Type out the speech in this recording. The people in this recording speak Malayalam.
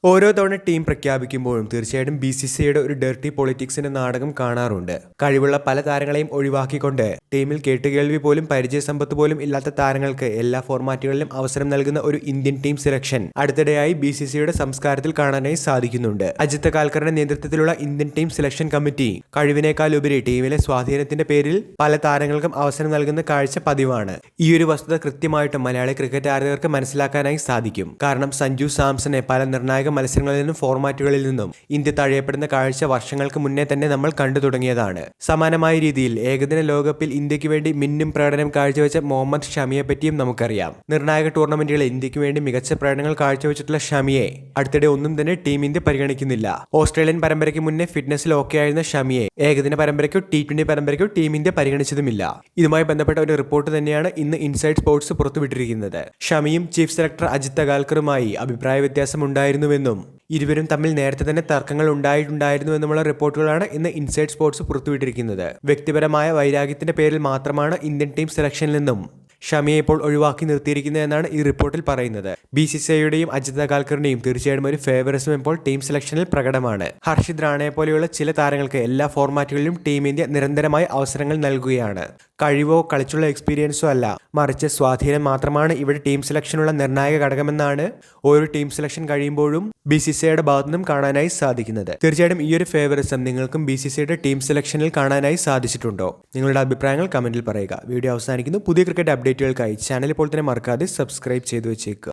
ഓരോ തവണ ടീം പ്രഖ്യാപിക്കുമ്പോഴും തീർച്ചയായിട്ടും BCCIയുടെ ഒരു ഡർട്ടി പൊളിറ്റിക്സിന്റെ നാടകം കാണാറുണ്ട്. കഴിവുള്ള പല താരങ്ങളെയും ഒഴിവാക്കിക്കൊണ്ട് ടീമിൽ കേട്ടുകേൾവി പോലും പരിചയസമ്പത്ത് പോലും ഇല്ലാത്ത താരങ്ങൾക്ക് എല്ലാ ഫോർമാറ്റുകളിലും അവസരം നൽകുന്ന ഒരു ഇന്ത്യൻ ടീം സെലക്ഷൻ അടുത്തിടെയായി BCCIയുടെ സംസ്കാരത്തിൽ കാണാനായി സാധിക്കുന്നുണ്ട്. അജിത് കാൽക്കറുടെ നേതൃത്വത്തിലുള്ള ഇന്ത്യൻ ടീം സെലക്ഷൻ കമ്മിറ്റി കഴിവിനേക്കാളുപരി ടീമിലെ സ്വാധീനത്തിന്റെ പേരിൽ പല താരങ്ങൾക്കും അവസരം നൽകുന്ന കാഴ്ച പതിവാണ്. ഈ ഒരു വസ്തുത കൃത്യമായിട്ടും മലയാളി ക്രിക്കറ്റ് ആരാധകർക്ക് മനസ്സിലാക്കാനായി സാധിക്കും. കാരണം സഞ്ജു സാംസനെ പല നിർണായക മത്സരങ്ങളിൽ നിന്നും ഫോർമാറ്റുകളിൽ നിന്നും ഇന്ത്യ തഴയപ്പെടുന്ന കാഴ്ച വർഷങ്ങൾക്ക് മുന്നേ തന്നെ നമ്മൾ കണ്ടു തുടങ്ങിയതാണ്. സമാനമായ രീതിയിൽ ഏകദിന ലോകകപ്പിൽ ഇന്ത്യക്ക് വേണ്ടി മിന്നും പ്രകടനം കാഴ്ചവെച്ച മുഹമ്മദ് ഷമിയെ പറ്റിയും നമുക്കറിയാം. നിർണായക ടൂർണമെന്റുകളിൽ ഇന്ത്യക്ക് വേണ്ടി മികച്ച പ്രകടനങ്ങൾ കാഴ്ചവെച്ചിട്ടുള്ള ഷമിയെ അടുത്തിടെ ഒന്നും തന്നെ ടീം ഇന്ത്യ പരിഗണിക്കുന്നില്ല. ഓസ്ട്രേലിയൻ പരമ്പരയ്ക്ക് മുന്നേ ഫിറ്റ്നസിൽ ഓക്കെ ആയിരുന്ന ഷമിയെ ഏകദിന പരമ്പരയ്ക്കോ T20 പരമ്പരയ്ക്കോ ടീം ഇന്ത്യ പരിഗണിച്ചതുമില്ല. ഇതുമായി ബന്ധപ്പെട്ട ഒരു റിപ്പോർട്ട് തന്നെയാണ് ഇന്ന് ഇൻസൈഡ് സ്പോർട്സ് പുറത്തുവിട്ടിരിക്കുന്നത്. ഷമിയും ചീഫ് സെലക്ടർ അജിത് അഗാൽക്കറുമായി അഭിപ്രായ വ്യത്യാസം ഉണ്ടായിരുന്നുവെന്നും ഇരുവരും തമ്മിൽ നേരത്തെ തന്നെ തർക്കങ്ങൾ ഉണ്ടായിട്ടുണ്ടായിരുന്നുവെന്നുമുള്ള റിപ്പോർട്ടുകളാണ് ഇന്ന് ഇൻസൈഡ് സ്പോർട്സ് പുറത്തുവിട്ടിരിക്കുന്നത്. വ്യക്തിപരമായ വൈരാഗ്യത്തിന്റെ പേരിൽ മാത്രമാണ് ഇന്ത്യൻ ടീം സെലക്ഷനിൽ നിന്നും ഷമിയെ ഇപ്പോൾ ഒഴിവാക്കി നിർത്തിയിരിക്കുന്നത് എന്നാണ് ഈ റിപ്പോർട്ടിൽ പറയുന്നത്. BCCIയുടെയും അജിത് അഗാൽക്കറിന്റെയും തീർച്ചയായും ഒരു ഫേവറിസം ഇപ്പോൾ ടീം സെലക്ഷനിൽ പ്രകടമാണ്. ഹർഷിത് റാണയെ പോലെയുള്ള ചില താരങ്ങൾക്ക് എല്ലാ ഫോർമാറ്റുകളിലും ടീം ഇന്ത്യ നിരന്തരമായി അവസരങ്ങൾ നൽകുകയാണ്. കഴിവോ കളിച്ചുള്ള എക്സ്പീരിയൻസോ അല്ല, മറിച്ച് സ്വാധീനം മാത്രമാണ് ഇവിടെ ടീം സെലക്ഷനുള്ള നിർണായക ഘടകമെന്നാണ് ഓരോ ടീം സെലക്ഷൻ കഴിയുമ്പോഴും BCCIയുടെ ഭാഗത്തുനിന്നും കാണാനായി സാധിക്കുന്നത്. തീർച്ചയായിട്ടും ഈ ഒരു ഫേവറിസം നിങ്ങൾക്കും BCCIയുടെ ടീം സെലക്ഷനിൽ കാണാനായി സാധിച്ചിട്ടുണ്ടോ? നിങ്ങളുടെ അഭിപ്രായങ്ങൾ കമന്റിൽ പറയുക. വീഡിയോ അവസാനിക്കുന്നു. പുതിയ ക്രിക്കറ്റ് അപ്ഡേറ്റുകൾക്കായി ചാനൽ ഇപ്പോൾ തന്നെ മറക്കാതെ സബ്സ്ക്രൈബ് ചെയ്തു വെച്ചേക്കുക.